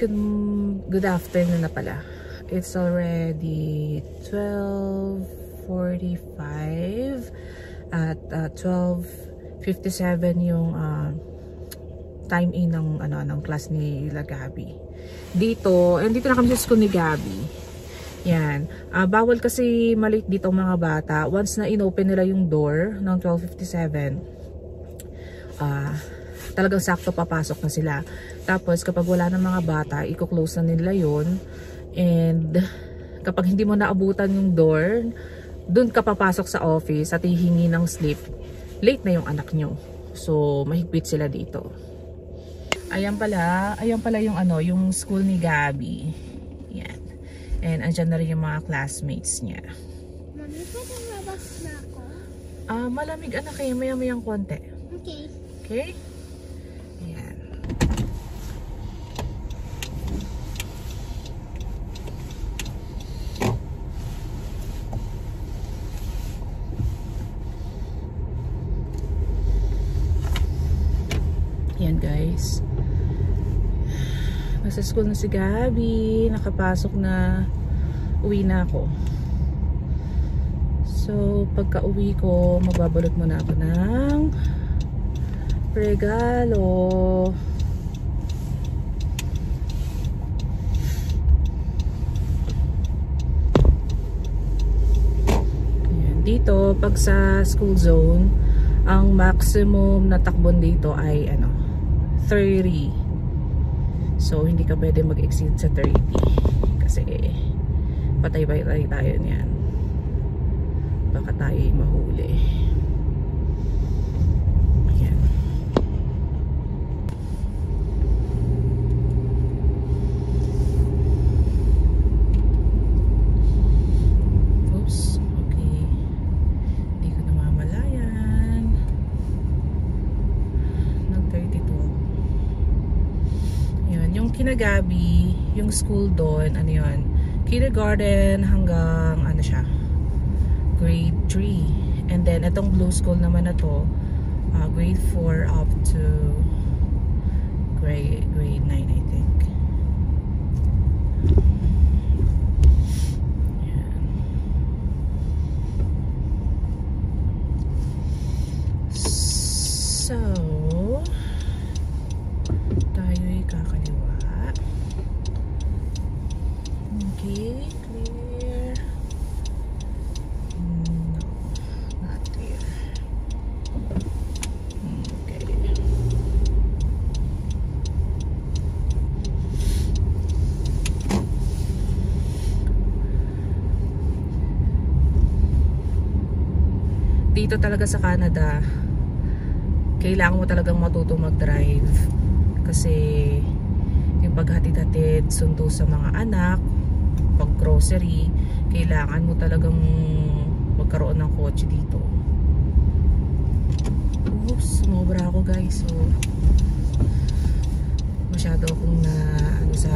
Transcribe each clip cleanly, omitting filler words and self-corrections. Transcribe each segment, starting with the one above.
good afternoon na pala. It's already 12:45 at 12:57 yung time in ng class ni Gabi. Dito na kami sa school ni Gabi. Yan. Bawal kasi malate dito ang mga bata. Once na inopen nila yung door ng 12:57, talagang sakto papasok na sila. Tapos kapag wala ng mga bata, i-close na nila yun. And kapag hindi mo naabutan yung door, dun ka papasok sa office at hihingi ng slip, late na yung anak nyo. So mahigpit sila dito. Ayan pala yung school ni Gabi. Yan. And andyan na rin yung mga classmates niya. Mami, pwede mabas na ako? Malamig anak kayo, maya-mayang konti. Okay. Okay? Ayan. Ayan guys. Nasa school na si Gabi. Nakapasok na. Uwi na ako. So, pagka-uwi ko, magbabalot muna ako ng regalo. Ayan. Dito, pag sa school zone, ang maximum na takbon dito ay 30. So, hindi ka pwede mag-exceed sa 30. Kasi, patay-patay tayo niyan. Baka tayo mahuli. Ayan. Oops. Okay. Hindi ko namamalayan. Nag-32. Ayan. Yung kina Gabi, yung school doon, yun? Kindergarten hanggang siya? Grade 3. And then, itong blue school naman na to, grade 4 up to grade 9, I think. Yan. So, tayo'y kakaliwa. Okay, clear. Dito talaga sa Canada, kailangan mo talagang matutong mag-drive kasi yung paghatid-hatid, sundo sa mga anak, pag grocery, kailangan mo talagang magkaroon ng kotse dito. Oops, sumobra ako guys. So, masyado akong sa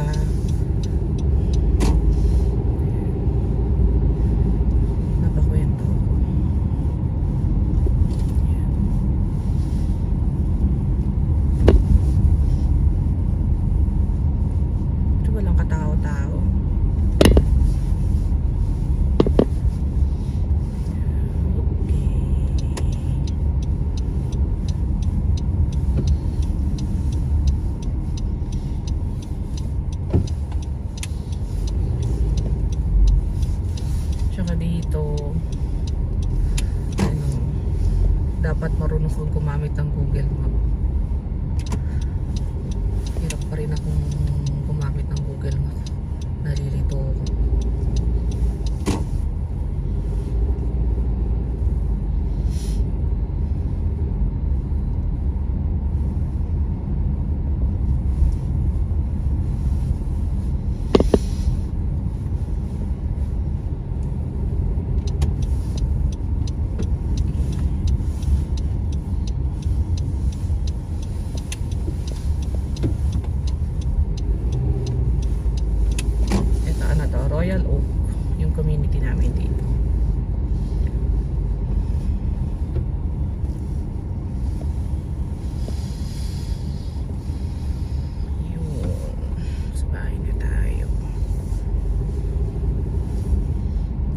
dapat marunong kong gumamit ng Google Map. Hirap pa rin akong gumamit ng Google Map. Naririto ako. Royal Oak.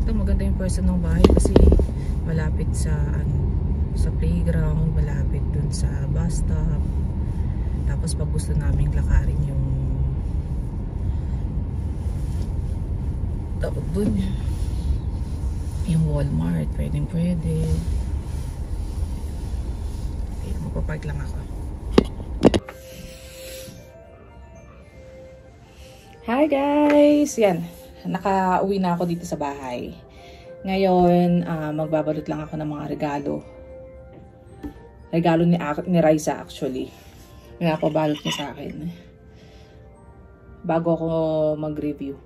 Ito maganda yung person ng bahay kasi malapit sa sa playground, malapit dun sa bus stop. Tapos pag gusto naming lakarin yung tawag dun, yung Walmart, pwede. Okay, magpapark lang ako. Hi guys! Yan, nakauwi na ako dito sa bahay. Ngayon, magbabalot lang ako ng mga regalo. Regalo ni Raisa actually. Pinapabalot niya sa akin. Bago ako mag-review.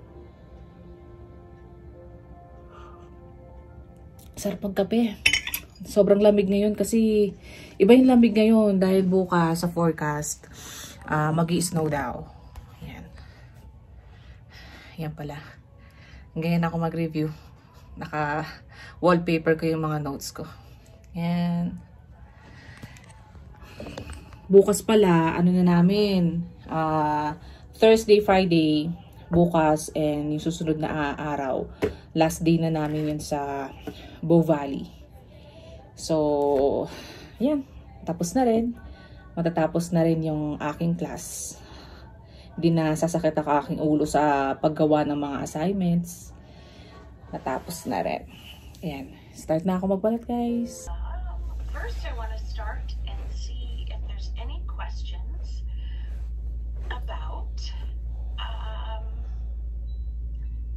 Sarap magkape. Sobrang lamig ngayon kasi iba yung lamig ngayon dahil bukas sa forecast mag-i-snow daw. Yan. Yan pala. Ngayon ako mag-review. Naka-wallpaper ko yung mga notes ko. Yan. Bukas pala, ano na namin, Thursday, Friday, bukas, and yung susunod na araw, last day na namin yun sa Bow Valley. So, yan. Tapos na rin. Matatapos na rin yung aking class. Hindi na sasakit ako aking ulo sa paggawa ng mga assignments. Natapos na rin. Ayan. Start na ako magbalat, guys. First, I want to start and see if there's any questions about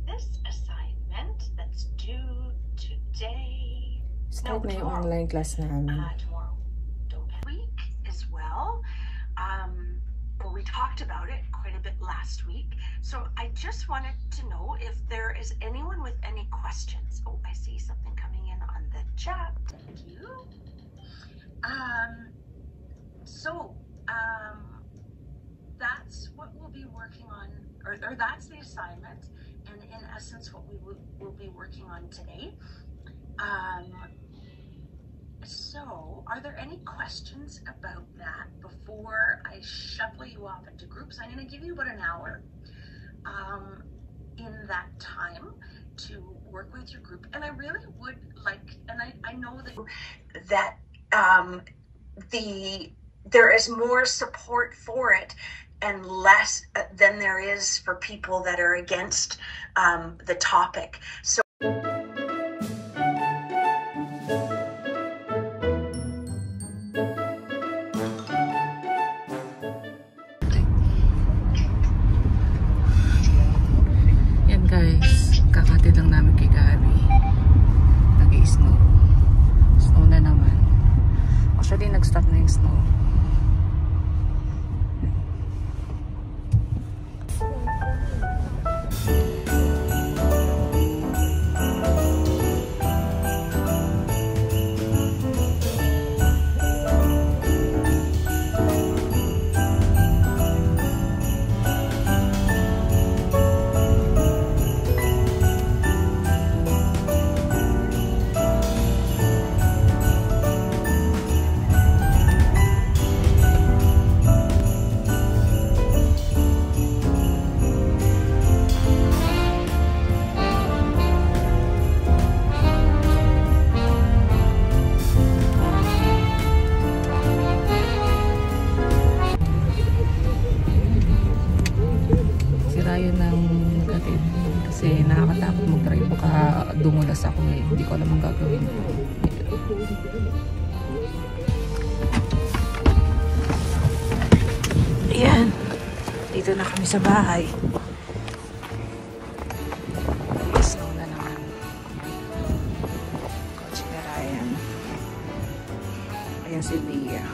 this assignment that's due today. Start na yung online class namin. Tomorrow. Week as well. We talked about it quite a bit last week. So I just wanted to know if there is anyone with any questions. Oh, I see something coming in on the chat. Thank you. That's what we'll be working on, or that's the assignment, and in essence what we will be working on today. So, are there any questions about that before I shuffle you off into groups? I'm going to give you about an hour in that time to work with your group. And I really would like, and I know that there is more support for it and less than there is for people that are against the topic. So guys, kakatid lang namin kay Gabi. Nag-i-snow. Snow na naman. Actually, nag-stop na yung snow. Kasi nakakatakot mag-drive, baka dumulas ako eh. Hindi ko alam ang gagawin ko. Ayan, dito na kami sa bahay. Snow na naman. Coach na Ryan. Ayan si Bia.